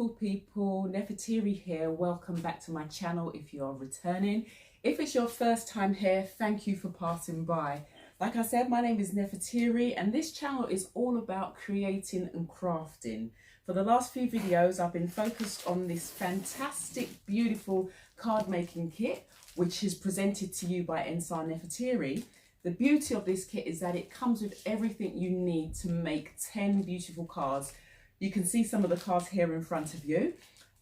beautiful people, Nefateri here. Welcome back to my channel if you are returning. If it's your first time here, thank you for passing by. Like I said, my name is Nefateri and this channel is all about creating and crafting. For the last few videos, I've been focused on this fantastic, beautiful card making kit, which is presented to you by Nsaa Nefateri. The beauty of this kit is that it comes with everything you need to make 10 beautiful cards. You can see some of the cards here in front of you.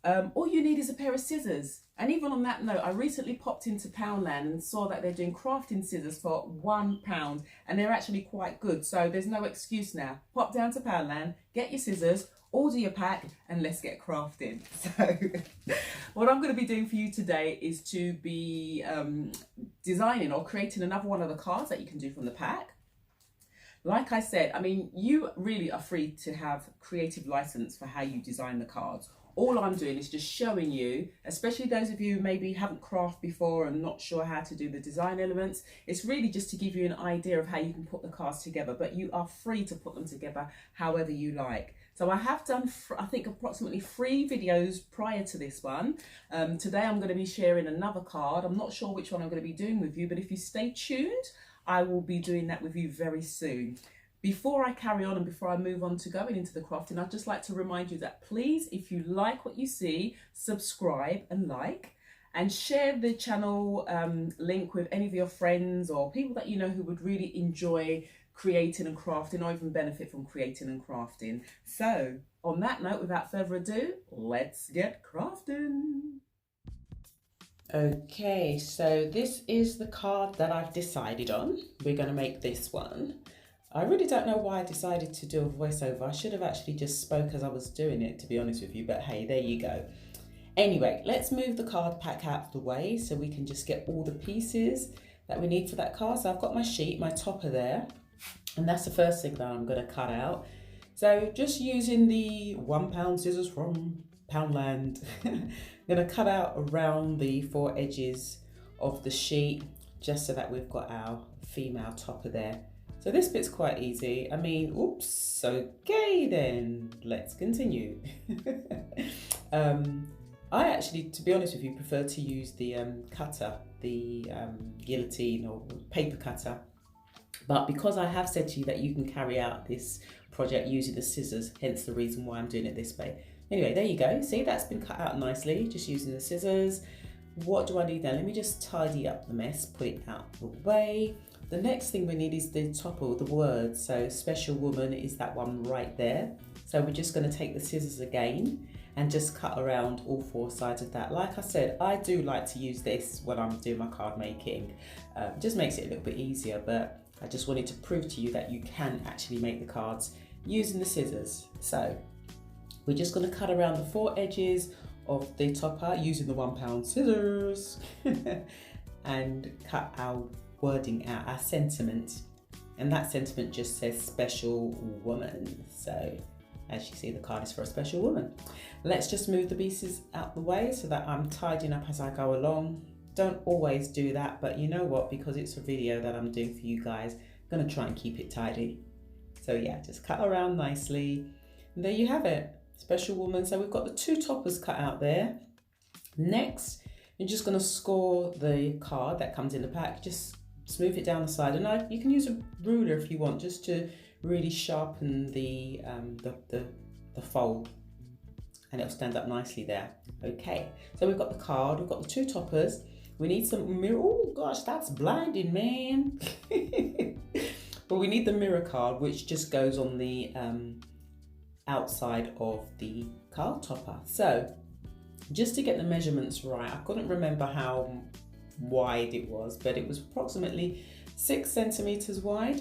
All you need is a pair of scissors. And even on that note, I recently popped into Poundland and saw that they're doing crafting scissors for £1 and they're actually quite good. So there's no excuse now. Pop down to Poundland, get your scissors, order your pack and let's get crafting. So what I'm going to be doing for you today is to be designing or creating another one of the cards that you can do from the pack. Like I said, I mean, you really are free to have creative license for how you design the cards. All I'm doing is just showing you, especially those of you who maybe haven't crafted before and not sure how to do the design elements, it's really just to give you an idea of how you can put the cards together, but you are free to put them together however you like. So I have done, I think, approximately 3 videos prior to this one. Today I'm going to be sharing another card. I'm not sure which one I'm going to be doing with you, but if you stay tuned, I will be doing that with you very soon. Before I carry on and before I move on to going into the crafting, I'd just like to remind you that please, if you like what you see, subscribe and like, and share the channel link with any of your friends or people that you know who would really enjoy creating and crafting or even benefit from creating and crafting. So on that note, without further ado, let's get crafting. Okay, so this is the card that I've decided on. We're going to make this one. I really don't know why I decided to do a voiceover. I should have actually just spoke as I was doing it, to be honest with you, but hey, there you go. Anyway, let's move the card pack out of the way so we can just get all the pieces that we need for that card. So I've got my sheet, my topper there, and that's the first thing that I'm going to cut out. So just using the £1 scissors from Poundland, I'm going to cut out around the 4 edges of the sheet just so that we've got our female topper there. So this bit's quite easy. I mean, oops, okay then, let's continue. I actually, to be honest with you, prefer to use the cutter, the guillotine or paper cutter. But because I have said to you that you can carry out this project using the scissors, hence the reason why I'm doing it this way. Anyway, there you go. See, that's been cut out nicely, just using the scissors. What do I need now? Let me just tidy up the mess, put it out the way. The next thing we need is the topper, the word. So special woman is that one right there. So we're just going to take the scissors again and just cut around all 4 sides of that. Like I said, I do like to use this when I'm doing my card making. It just makes it a little bit easier, but I just wanted to prove to you that you can actually make the cards using the scissors. So we're just going to cut around the 4 edges of the topper using the £1 scissors and cut our wording out, our sentiment, and that sentiment just says special woman. So as you see, the card is for a special woman. Let's just move the pieces out the way so that I'm tidying up as I go along. Don't always do that, but you know what, because it's a video that I'm doing for you guys, I'm going to try and keep it tidy. So yeah, just cut around nicely and there you have it, special woman. So we've got the 2 toppers cut out there. Next, you're just going to score the card that comes in the pack. Just smooth it down the side, and you can use a ruler if you want, just to really sharpen the fold, and it'll stand up nicely there. Okay, so we've got the card, we've got the 2 toppers. We need some mirror. Oh gosh, that's blinding, man. But we need the mirror card, which just goes on the outside of the card topper. So just to get the measurements right, I couldn't remember how wide it was, but it was approximately 6 centimeters wide.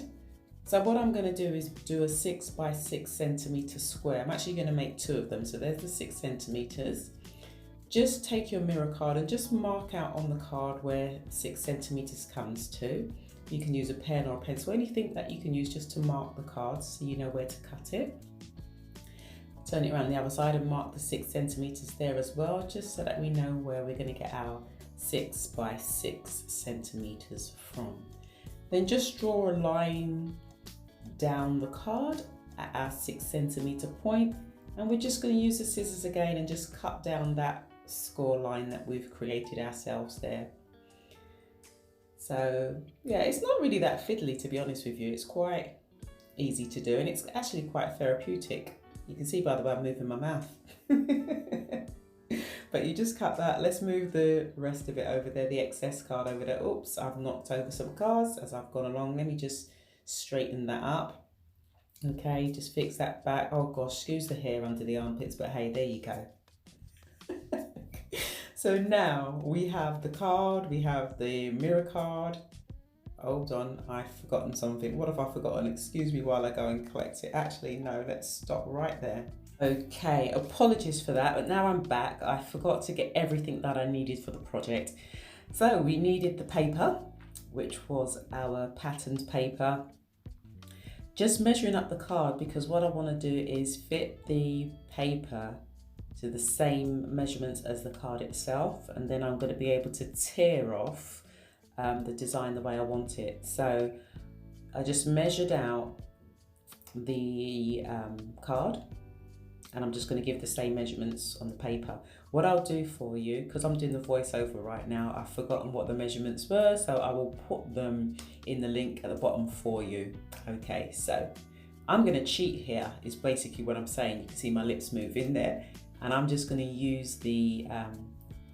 So what I'm going to do is do a 6 by 6 centimeter square. I'm actually going to make 2 of them. So there's the 6 centimeters. Just take your mirror card and just mark out on the card where 6 centimeters comes to. You can use a pen or a pencil, anything that you can use just to mark the card so you know where to cut it. Turn it around the other side and mark the 6 centimeters there as well, just so that we know where we're going to get our 6 by 6 centimeters from. Then just draw a line down the card at our 6 centimeter point And we're just going to use the scissors again and just cut down that score line that we've created ourselves there. So yeah, it's not really that fiddly, to be honest with you. It's quite easy to do, and it's actually quite therapeutic. You can see by the way I'm moving my mouth. But you just cut that. Let's move the rest of it over there, the excess card over there. Oops, I've knocked over some cards as I've gone along. Let me just straighten that up. Okay, just fix that back. Oh gosh, excuse the hair under the armpits, but hey, there you go. So now we have the card, we have the mirror card. Hold on, I've forgotten something. What have I forgotten? Excuse me while I go and collect it. Actually, no, let's stop right there. Okay, apologies for that, but now I'm back. I forgot to get everything that I needed for the project. So we needed the paper, which was our patterned paper. Just measuring up the card, because what I want to do is fit the paper to the same measurements as the card itself, and then I'm going to be able to tear off the design the way I want it. So I just measured out the card, and I'm just going to give the same measurements on the paper. What I'll do for you, because I'm doing the voiceover right now, I've forgotten what the measurements were, so I will put them in the link at the bottom for you. Okay, so I'm going to cheat here, is basically what I'm saying. You can see my lips move in there, and I'm just going to use the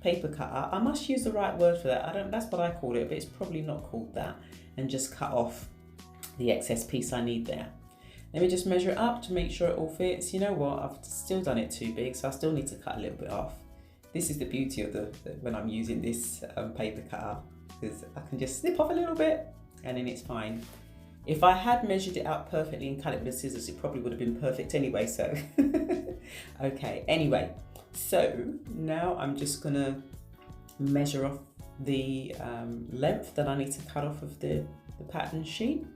paper cutter. I must use the right word for that. That's what I call it, but it's probably not called that. And just cut off the excess piece I need there. Let me just measure it up to make sure it all fits. You know what? I've still done it too big, so I still need to cut a little bit off. This is the beauty of when I'm using this paper cutter, because I can just snip off a little bit and then it's fine. If I had measured it out perfectly and cut it with the scissors, it probably would have been perfect anyway, so. Okay, anyway, so now I'm just gonna measure off the length that I need to cut off of the pattern sheet.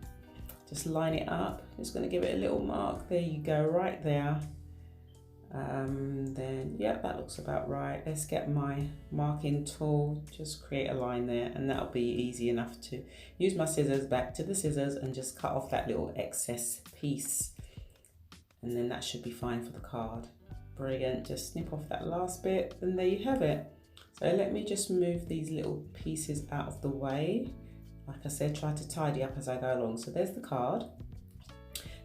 Just line it up, just gonna give it a little mark. There you go, right there. Then, yeah, that looks about right. Let's get my marking tool, just create a line there, and that'll be easy enough to use my scissors, back to the scissors, and just cut off that little excess piece. And then that should be fine for the card. Brilliant, just snip off that last bit, and there you have it. So let me just move these little pieces out of the way. Like I said, try to tidy up as I go along. So there's the card.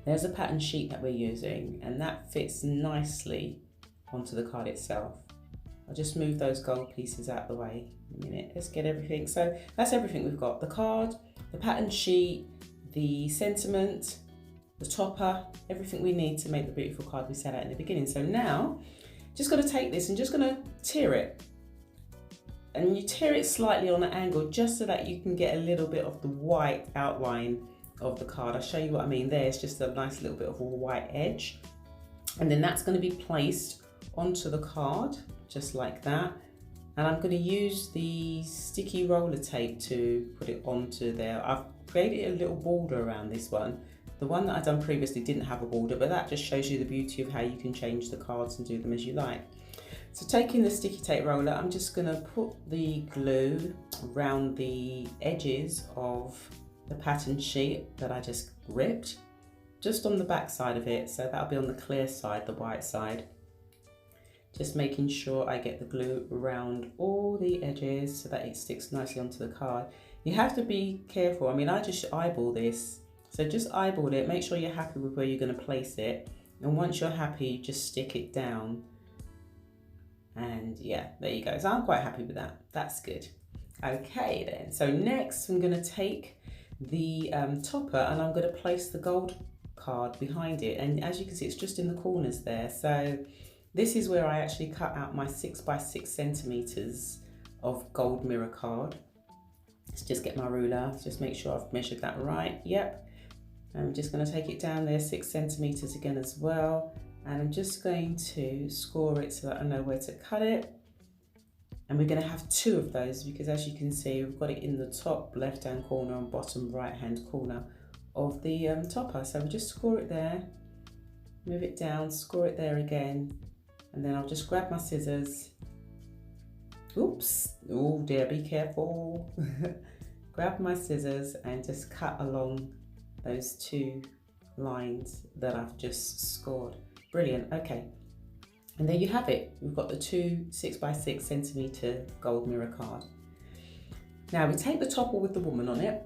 There's a pattern sheet that we're using, and that fits nicely onto the card itself. I'll just move those gold pieces out of the way in a minute. Let's get everything. So that's everything we've got. The card, the pattern sheet, the sentiment, the topper, everything we need to make the beautiful card we set out in the beginning. So now, just got to take this and just going to tear it. And you tear it slightly on an angle just so that you can get a little bit of the white outline of the card. I'll show you what I mean. There's just a nice little bit of a white edge. And then that's going to be placed onto the card, just like that. And I'm going to use the sticky roller tape to put it onto there. I've created a little border around this one. The one that I've done previously didn't have a border, but that just shows you the beauty of how you can change the cards and do them as you like. So taking the sticky tape roller, I'm just going to put the glue around the edges of the pattern sheet that I just ripped, just on the back side of it. So that'll be on the clear side, the white side. Just making sure I get the glue around all the edges so that it sticks nicely onto the card. You have to be careful. I mean, I just eyeball this. So just eyeball it, make sure you're happy with where you're going to place it. And once you're happy, just stick it down. And yeah, there you go. So I'm quite happy with that. That's good. Okay then. So next I'm going to take the topper and I'm going to place the gold card behind it. And as you can see, it's just in the corners there. So this is where I actually cut out my 6 by 6 centimeters of gold mirror card. Let's just get my ruler. Just make sure I've measured that right. Yep. I'm just going to take it down there 6 centimeters again as well. And I'm just going to score it so that I know where to cut it. And we're going to have 2 of those because as you can see, we've got it in the top left-hand corner and bottom right-hand corner of the topper. So we just score it there, move it down, score it there again. And then I'll just grab my scissors. Oops, oh dear, be careful. Grab my scissors and just cut along those 2 lines that I've just scored. Brilliant, okay. And there you have it. We've got the two 6x6cm gold mirror card. Now we take the topper with the woman on it,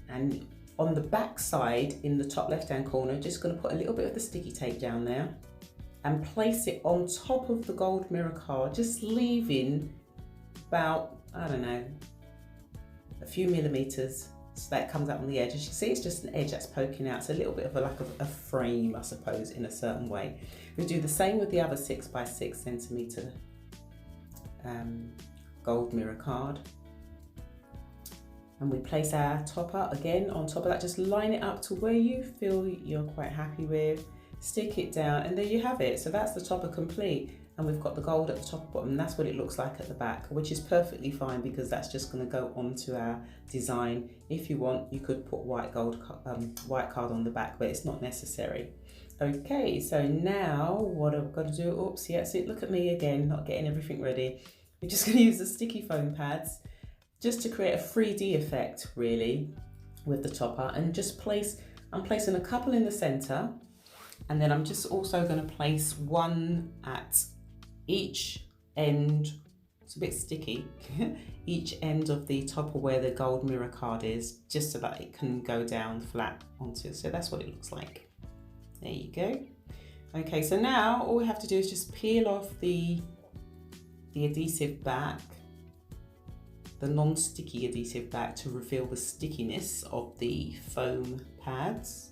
and on the back side in the top left hand corner, just going to put a little bit of the sticky tape down there and place it on top of the gold mirror card, just leaving about, I don't know, a few millimeters so that it comes out on the edge. As you see, it's just an edge that's poking out. It's a little bit of a frame, I suppose, in a certain way. We do the same with the other 6x6cm gold mirror card. And we place our topper again on top of that. Just line it up to where you feel you're quite happy with. Stick it down, and there you have it. So that's the topper complete. And we've got the gold at the top and bottom, and that's what it looks like at the back, which is perfectly fine because that's just going to go onto our design. If you want, you could put white card on the back, but it's not necessary. Okay, so now what I'm going to do, oops, yeah, see, look at me again, not getting everything ready. We're just going to use the sticky foam pads just to create a 3D effect, really, with the topper, and just I'm placing a couple in the center, and then I'm just also going to place one at each end. It's a bit sticky. Each end of the topper where the gold mirror card is, just so that it can go down flat onto it. So that's what it looks like. There you go. Okay, so now all we have to do is just peel off the adhesive back, the non-sticky adhesive back, to reveal the stickiness of the foam pads.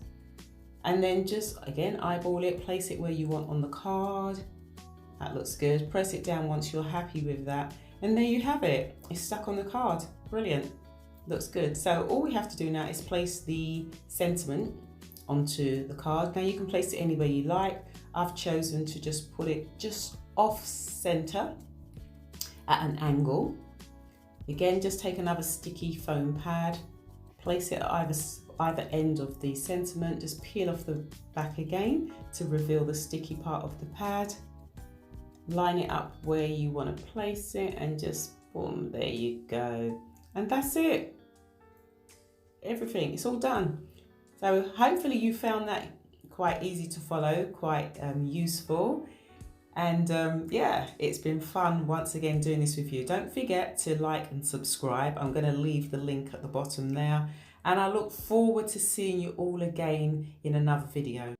And then just, again, eyeball it, place it where you want on the card. That looks good. Press it down once you're happy with that. And there you have it. It's stuck on the card. Brilliant. Looks good. So all we have to do now is place the sentiment onto the card. Now you can place it anywhere you like. I've chosen to just put it just off center at an angle. Again, just take another sticky foam pad, place it at either end of the sentiment, just peel off the back again to reveal the sticky part of the pad. Line it up where you want to place it, and just boom, there you go. And that's it. Everything, it's all done. So hopefully you found that quite easy to follow, quite useful. And yeah, it's been fun once again doing this with you. Don't forget to like and subscribe. I'm going to leave the link at the bottom there. And I look forward to seeing you all again in another video.